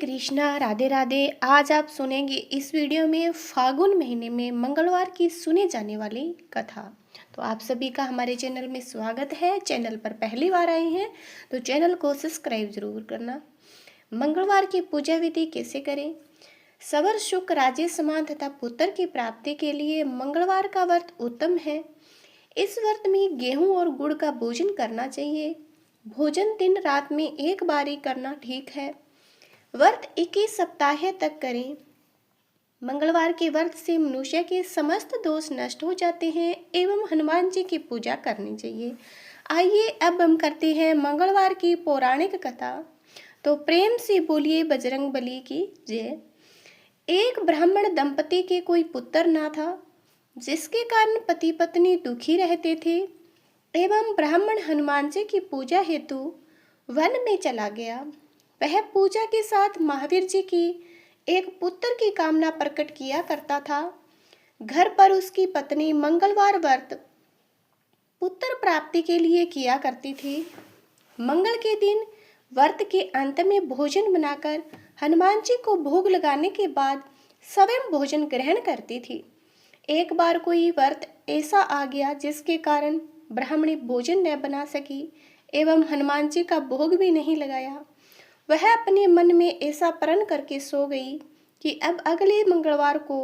कृष्णा, राधे राधे। आज आप सुनेंगे इस वीडियो में फागुन महीने में मंगलवार की सुनी जाने वाली कथा। तो आप सभी का हमारे चैनल में स्वागत है। चैनल पर पहली बार आए हैं तो चैनल को सब्सक्राइब जरूर करना। मंगलवार की पूजा विधि कैसे करें? सवर सुख राज्य समान तथा पुत्र की प्राप्ति के लिए मंगलवार का व्रत उत्तम है। इस व्रत में गेहूं और गुड़ का भोजन करना चाहिए। भोजन दिन रात में एक बार ही करना ठीक है। व्रत 21 सप्ताह तक करें। मंगलवार के व्रत से मनुष्य के समस्त दोष नष्ट हो जाते हैं एवं हनुमान जी की पूजा करनी चाहिए। आइए अब हम करते हैं मंगलवार की पौराणिक कथा। तो प्रेम से बोलिए बजरंग बली की जय। एक ब्राह्मण दंपति के कोई पुत्र ना था, जिसके कारण पति पत्नी दुखी रहते थे एवं ब्राह्मण हनुमान जी की पूजा हेतु वन में चला गया। वह पूजा के साथ महावीर जी की एक पुत्र की कामना प्रकट किया करता था। घर पर उसकी पत्नी मंगलवार व्रत पुत्र प्राप्ति के लिए किया करती थी। मंगल के दिन व्रत के अंत में भोजन बनाकर हनुमान जी को भोग लगाने के बाद स्वयं भोजन ग्रहण करती थी। एक बार कोई व्रत ऐसा आ गया जिसके कारण ब्राह्मणी भोजन न बना सकी एवं हनुमान जी का भोग भी नहीं लगाया। वह अपने मन में ऐसा प्रण करके सो गई कि अब अगले मंगलवार को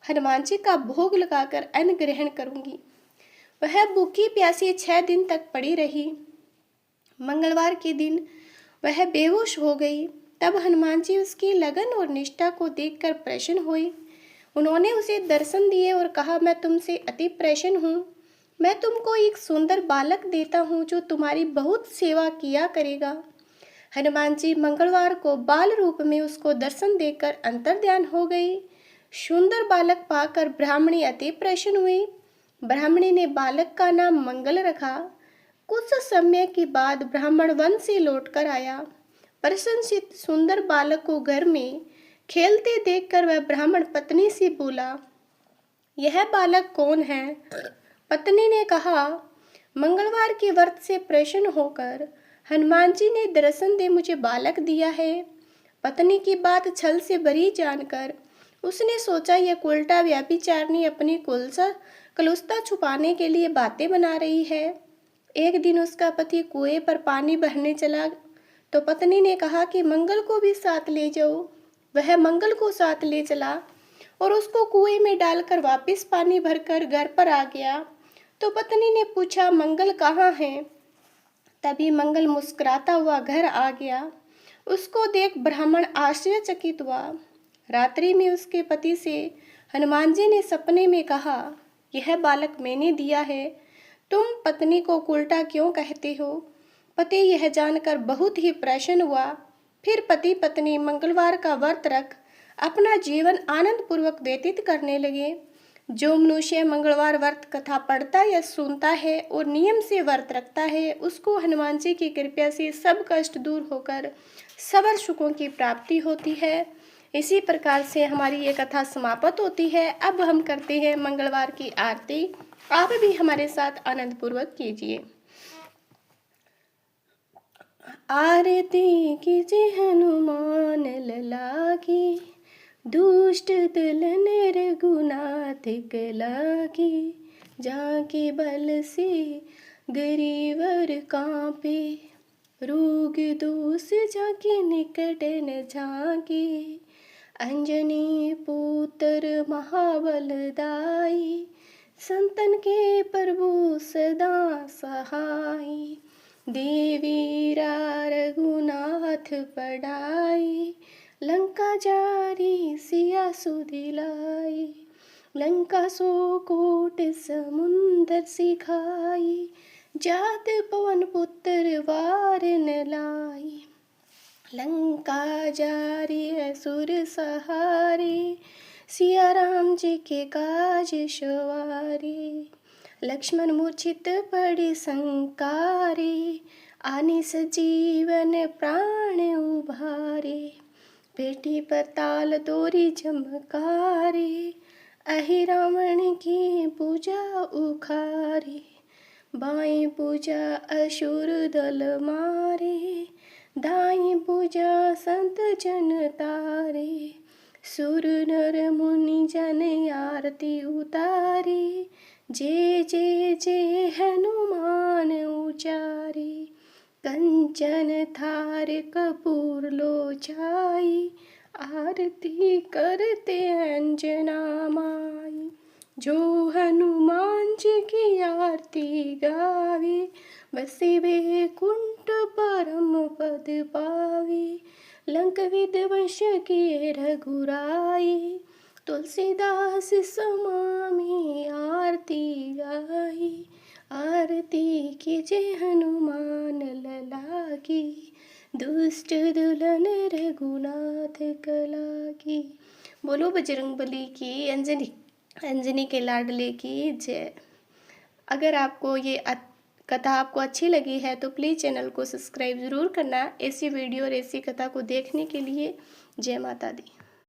हनुमान जी का भोग लगाकर अन्न ग्रहण करूंगी। वह भूखी प्यासी 6 दिन तक पड़ी रही। मंगलवार के दिन वह बेहोश हो गई। तब हनुमान जी उसकी लगन और निष्ठा को देखकर प्रसन्न हुए। उन्होंने उसे दर्शन दिए और कहा, मैं तुमसे अति प्रसन्न हूँ। मैं तुमको एक सुंदर बालक देता हूँ जो तुम्हारी बहुत सेवा किया करेगा। हनुमान जी मंगलवार को बाल रूप में उसको दर्शन देकर अंतर्ध्यान हो गई। सुंदर बालक पाकर ब्राह्मणी अति प्रसन्न हुई। ब्राह्मणी ने बालक का नाम मंगल रखा। कुछ समय के बाद ब्राह्मण वन से लौटकर आया। प्रशंसित सुंदर बालक को घर में खेलते देखकर वह ब्राह्मण पत्नी से बोला, यह बालक कौन है? पत्नी ने कहा, मंगलवार के व्रत से प्रसन्न होकर हनुमान जी ने दर्शन दे मुझे बालक दिया है। पत्नी की बात छल से भरी जानकर उसने सोचा, यह उल्टा व्यभिचारिणी अपनी कलुषता छुपाने के लिए बातें बना रही है। एक दिन उसका पति कुएं पर पानी भरने चला तो पत्नी ने कहा कि मंगल को भी साथ ले जाओ। वह मंगल को साथ ले चला और उसको कुएं में डालकर वापस पानी भरकर घर पर आ गया। तो पत्नी ने पूछा, मंगल कहाँ है? तभी मंगल मुस्कुराता हुआ घर आ गया। उसको देख ब्राह्मण आश्चर्यचकित हुआ। रात्रि में उसके पति से हनुमान जी ने सपने में कहा, यह बालक मैंने दिया है, तुम पत्नी को उल्टा क्यों कहते हो? पति यह जानकर बहुत ही प्रसन्न हुआ। फिर पति पत्नी मंगलवार का व्रत रख अपना जीवन आनंद पूर्वक व्यतीत करने लगे। जो मनुष्य मंगलवार व्रत कथा पढ़ता या सुनता है और नियम से व्रत रखता है, उसको हनुमान जी की कृपा से सब कष्ट दूर होकर सबर सुखों की प्राप्ति होती है। इसी प्रकार से हमारी ये कथा समाप्त होती है। अब हम करते हैं मंगलवार की आरती। आप भी हमारे साथ आनंद पूर्वक कीजिए। आरती कीजिए हनुमान लला की, दुष्ट दलन रघुनाथ कला की। जाके बल से गिरिवर कांपे, रोग दोष जाके निकट न झांके। अंजनी पुत्र महाबलदाई, संतन के प्रभु सदा सहाय। देवीरा रघुनाथ पढ़ाई, लंका जारी सिया सुदिलाई। लंका सो कोट समुंदर सिखाई, जात पवन पुत्र वार न लाई। लंका जारी असुर सहारे, सिया राम जी के काज सवारे। लक्ष्मण मूर्छित पड़े संकारे, आने सजीवन प्राण उभारे। बेटी पर ताल तोरी चमकारे, अहि रावण की पूजा उखारे। बाएं पूजा असुर दल मारे, दाई पूजा संत जन तारे, सुर नर मुनि जन आरती उतारे। जय जय जय हनुमान उचारे, कंचन थार कपूर लो छाई। आरती करते अंजना माई, जो हनुमान जी की आरती गावे। बसे वैकुंठ परम पद पावे, लंक विध्वंस किए रघुराई। तुलसीदास समामी आरती गाई, आरती कीजिए हनुमान लला की। दुष्ट दुलन रघुनाथ कला की। बोलो बजरंगबली की, अंजनी के लाडले की जय। अगर आपको ये कथा आपको अच्छी लगी है तो प्लीज़ चैनल को सब्सक्राइब ज़रूर करना ऐसी वीडियो और ऐसी कथा को देखने के लिए। जय माता दी।